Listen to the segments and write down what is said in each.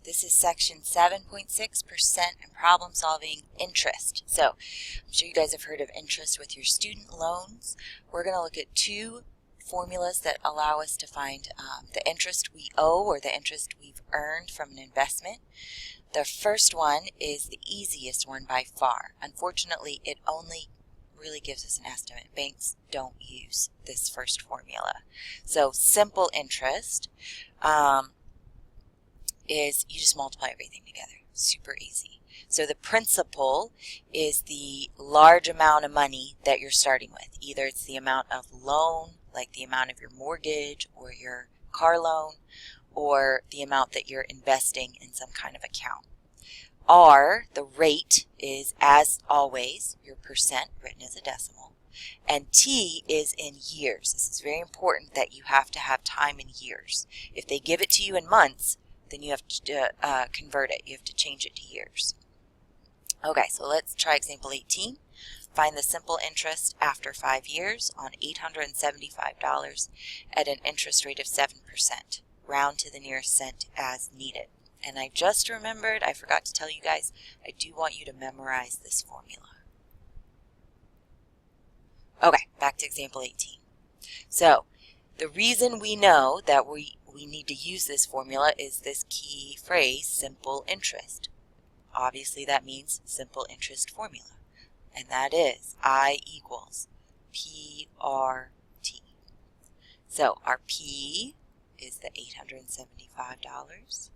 This is section 7.6% and problem solving interest. So I'm sure you guys have heard of interest with your student loans. We're going to look at two formulas that allow us to find the interest we owe or the interest we've earned from an investment. The first one is the easiest one by far. Unfortunately, it only really gives us an estimate. Banks don't use this first formula. So simple interest is you just multiply everything together. Super easy. So the principal is the large amount of money that you're starting with. Either it's the amount of loan, like the amount of your mortgage or your car loan, or the amount that you're investing in some kind of account. R, the rate, is, as always, your percent written as a decimal. And T is in years. This is very important that you have to have time in years. If they give it to you in months, then you have to convert it. You have to change it to years. Okay, so let's try example 18. Find the simple interest after 5 years on $875 at an interest rate of 7%. Round to the nearest cent as needed. And I just remembered, I forgot to tell you guys, I do want you to memorize this formula. Okay, back to example 18. So, the reason we know that we need to use this formula is this key phrase, simple interest. Obviously that means simple interest formula. And that is I equals PRT. So our P is the $875.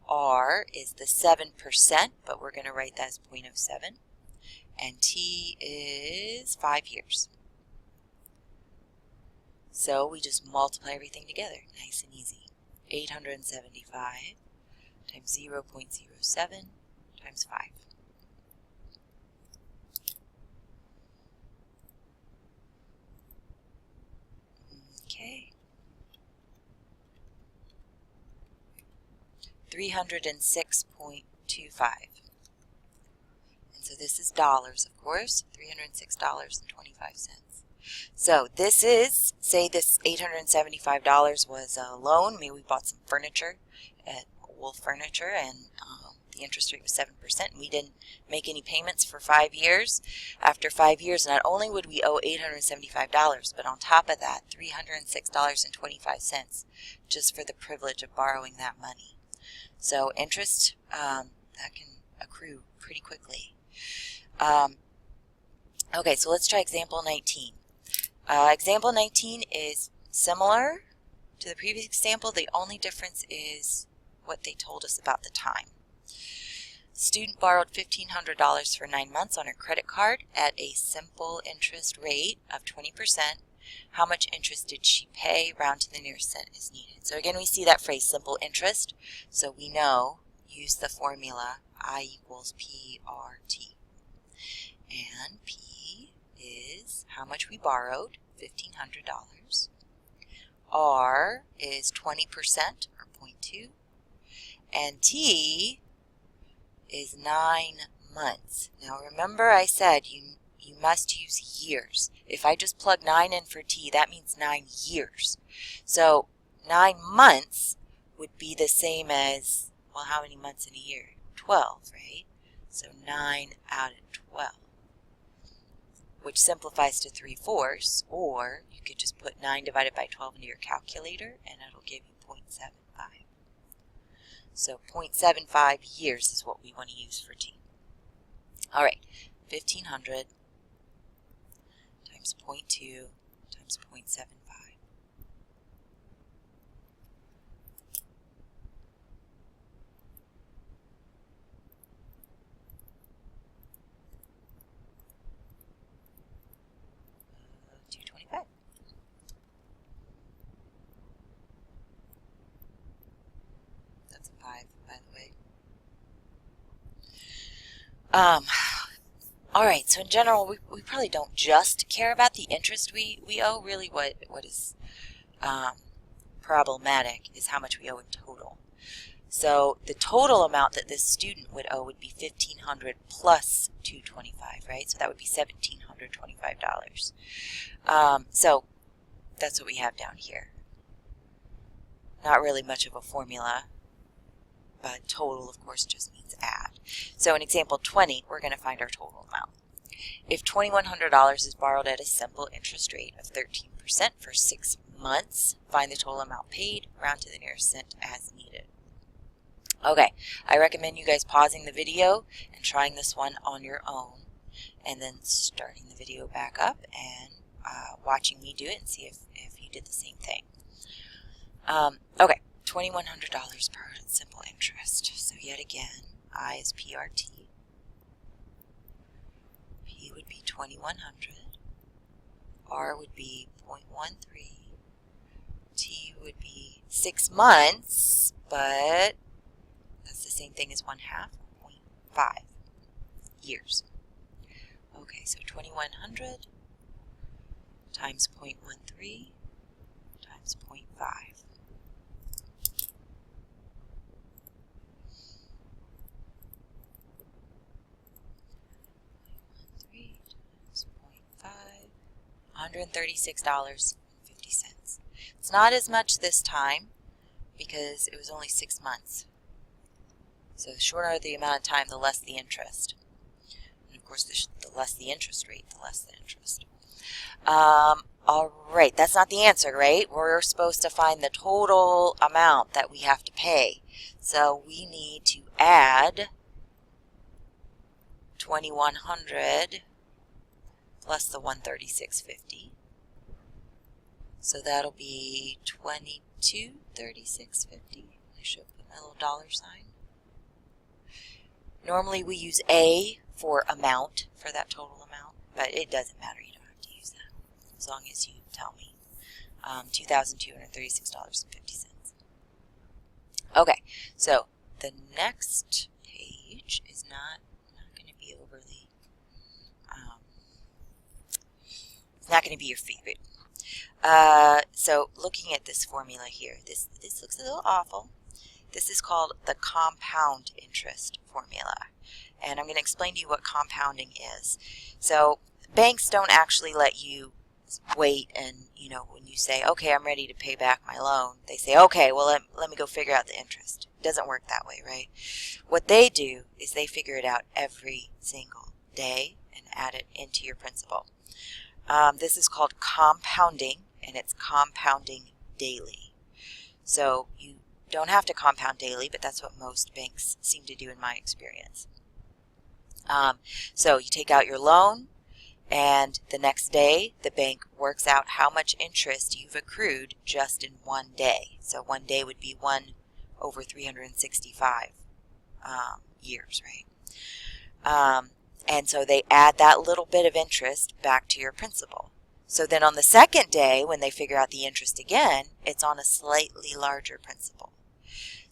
R is the 7%, but we're going to write that as 0.07. And T is 5 years. So we just multiply everything together. Nice and easy. 875 times 0.07 times 5. Okay. 306.25. And so this is dollars, of course. $306.25. So this is, say this $875 was a loan. Maybe we bought some furniture at Wolf Furniture and the interest rate was 7% and we didn't make any payments for 5 years. After 5 years, not only would we owe $875, but on top of that, $306.25 just for the privilege of borrowing that money. So interest, that can accrue pretty quickly. Okay, so let's try example 19. Example 19 is similar to the previous example. The only difference is what they told us about the time. Student borrowed $1,500 for 9 months on her credit card at a simple interest rate of 20%. How much interest did she pay? Round to the nearest cent is needed. So again, we see that phrase simple interest. So we know, use the formula I equals PRT. And P is how much we borrowed, $1,500. R is 20% or 0.2. And T is 9 months. Now remember I said you must use years. If I just plug 9 in for T, that means 9 years. So 9 months would be the same as, well, how many months in a year? 12, right? So 9 out of 12. Which simplifies to 3/4, or you could just put 9 divided by 12 into your calculator and it'll give you 0.75. So 0.75 years is what we want to use for T. Alright, 1,500 times 0.2 times 0.75. That's a 5, by the way. Alright, so in general, we probably don't just care about the interest we owe. Really what is problematic is how much we owe in total. So the total amount that this student would owe would be $1,500 plus $225, right? So that would be $1,725. So that's what we have down here. Not really much of a formula. but total, of course, just means add. So in example 20, we're going to find our total amount. If $2,100 is borrowed at a simple interest rate of 13% for 6 months, find the total amount paid, round to the nearest cent as needed. Okay, I recommend you guys pausing the video and trying this one on your own, and then starting the video back up and watching me do it and see if you did the same thing. Okay, $2,100 borrowed at simple interest. So yet again, I is PRT. P would be 2,100. R would be 0.13. T would be 6 months, but that's the same thing as 1/2, 0.5 years. Okay, so 2,100 times 0.13 times 0.5. 0.13 times 0.5, $136.50. It's not as much this time because it was only 6 months. So the shorter the amount of time, the less the interest. And of course, the less the interest rate, the less the interest. All right, that's not the answer, right? We're supposed to find the total amount that we have to pay. So we need to add 2,100 plus the 136.50. So that'll be 2236.50. I should put my little dollar sign. Normally we use A for amount, for that total amount, but it doesn't matter. You don't have to use that as long as you tell me. $2,236.50. Okay, so the next page is not going to be overly, it's not going to be your favorite. So looking at this formula here, this looks a little awful. This is called the compound interest formula. And I'm going to explain to you what compounding is. So banks don't actually let you wait and, when you say, okay, I'm ready to pay back my loan, they say, okay, well, let me go figure out the interest. It doesn't work that way, right? What they do is they figure it out every single day and add it into your principal. This is called compounding, and it's compounding daily. So you don't have to compound daily, but that's what most banks seem to do in my experience. So you take out your loan, and the next day the bank works out how much interest you've accrued just in one day. So one day would be 1 over 365 years, right? And so they add that little bit of interest back to your principal. So then on the second day, when they figure out the interest again, it's on a slightly larger principal.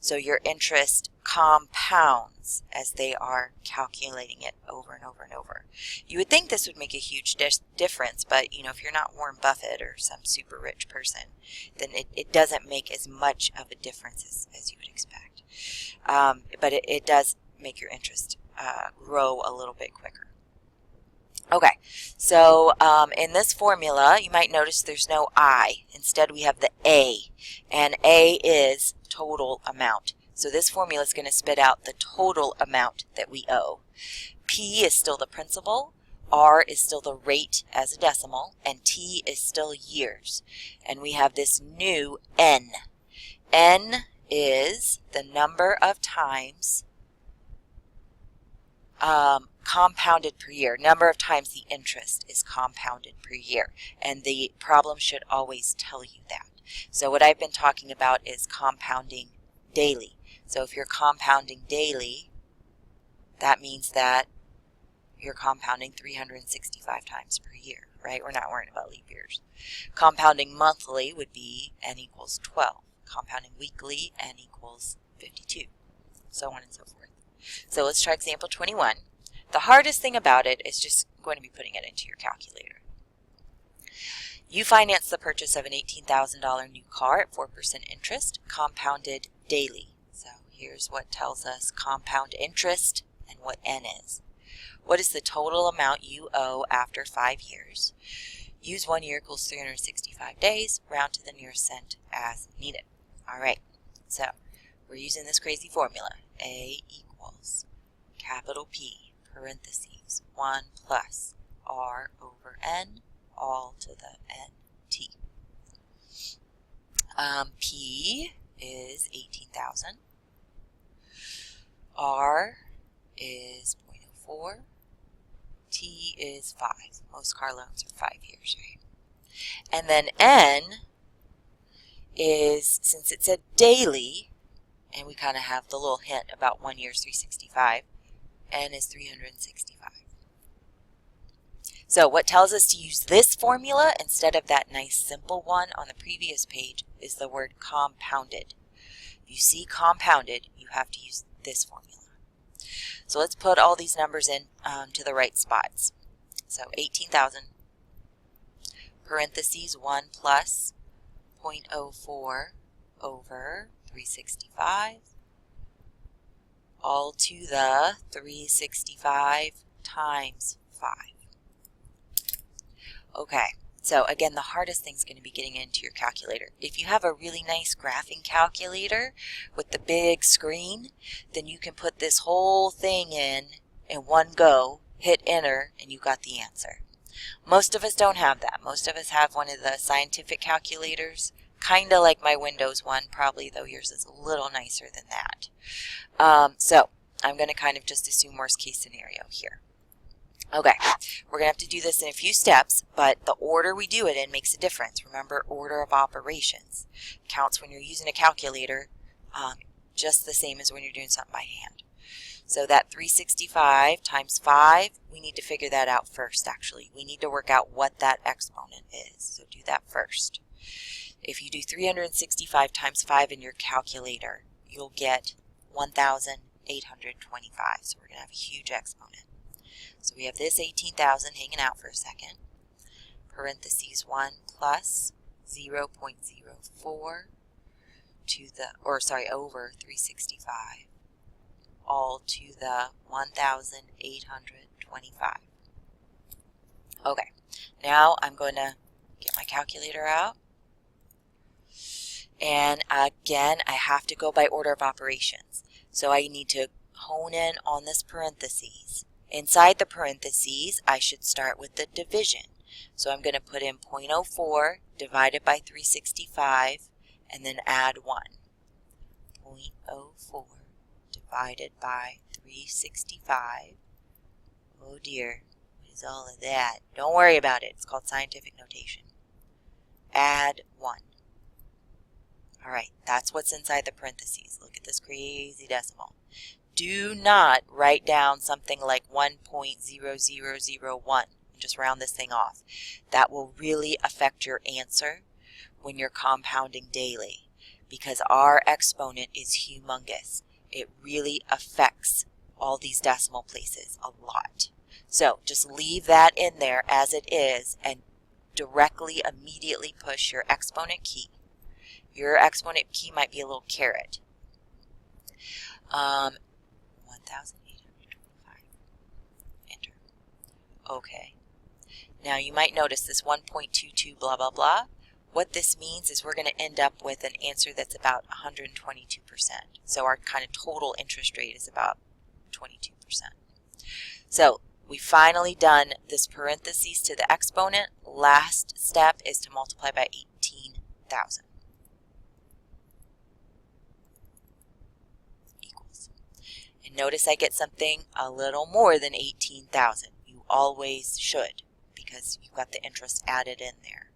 So your interest compounds as they are calculating it over and over and over. You would think this would make a huge difference, but if you're not Warren Buffett or some super rich person, then it doesn't make as much of a difference as you would expect. But it does make your interest grow a little bit quicker. Okay, so in this formula, you might notice there's no I. Instead, we have the A, and A is total amount. So this formula is going to spit out the total amount that we owe. P is still the principal, R is still the rate as a decimal, and T is still years. And we have this new N. N is the number of times compounded per year, number of times the interest is compounded per year, and the problem should always tell you that. So what I've been talking about is compounding daily. So if you're compounding daily, that means that you're compounding 365 times per year, right? We're not worrying about leap years. Compounding monthly would be N equals 12. Compounding weekly, N equals 52, so on and so forth. So let's try example 21. The hardest thing about it is just going to be putting it into your calculator. You finance the purchase of an $18,000 new car at 4% interest, compounded daily. So here's what tells us compound interest and what N is. What is the total amount you owe after 5 years? Use 1 year equals 365 days, round to the nearest cent as needed. All right, so we're using this crazy formula. A equals capital P, parentheses, 1 plus R over N, all to the NT. P is 18,000. R is 0.04. T is 5. Most car loans are 5 years, right? And then N is, since it said daily, and we kind of have the little hint about 1 year is 365, N is 365. So what tells us to use this formula instead of that nice simple one on the previous page is the word compounded. If you see compounded, you have to use this formula. So let's put all these numbers in to the right spots. So 18,000, parentheses 1 plus 0.04 over 365, all to the 365 times 5. Okay, so again, the hardest thing is going to be getting into your calculator. If you have a really nice graphing calculator with the big screen, then you can put this whole thing in one go, hit enter, and you got the answer. Most of us don't have that. Most of us have one of the scientific calculators, kind of like my Windows one, probably, though yours is a little nicer than that. So I'm going to kind of just assume worst case scenario here. Okay, we're going to have to do this in a few steps, but the order we do it in makes a difference. Remember, order of operations counts when you're using a calculator just the same as when you're doing something by hand. So that 365 times 5, we need to figure that out first, actually. We need to work out what that exponent is, so do that first. If you do 365 times 5 in your calculator, you'll get 1,825, so we're going to have a huge exponent. So we have this 18,000 hanging out for a second, parentheses 1 plus 0.04 to the, over 365, all to the 1,825. Okay, now I'm going to get my calculator out. And again, I have to go by order of operations. So I need to hone in on this parentheses. Inside the parentheses, I should start with the division. So I'm going to put in 0.04 divided by 365 and then add 1. 0.04 divided by 365. Oh dear, what is all of that? Don't worry about it. It's called scientific notation. Add 1. All right, that's what's inside the parentheses. Look at this crazy decimal. Do not write down something like 1.0001 and just round this thing off. That will really affect your answer when you're compounding daily because our exponent is humongous. It really affects all these decimal places a lot. So just leave that in there as it is and directly, immediately push your exponent key. Your exponent key might be a little caret. 1,825. Enter. Okay. Now you might notice this 1.22 blah blah blah. What this means is we're going to end up with an answer that's about 122%. So our kind of total interest rate is about 22%. So we've finally done this parentheses to the exponent. Last step is to multiply by 18,000. And notice I get something a little more than 18,000. You always should because you've got the interest added in there.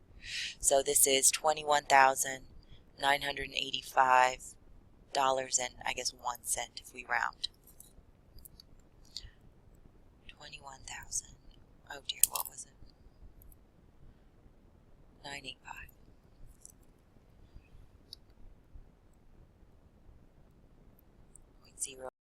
So this is $21,985 and I guess 1 cent if we round. 21,000. Oh dear, what was it? 985. 0.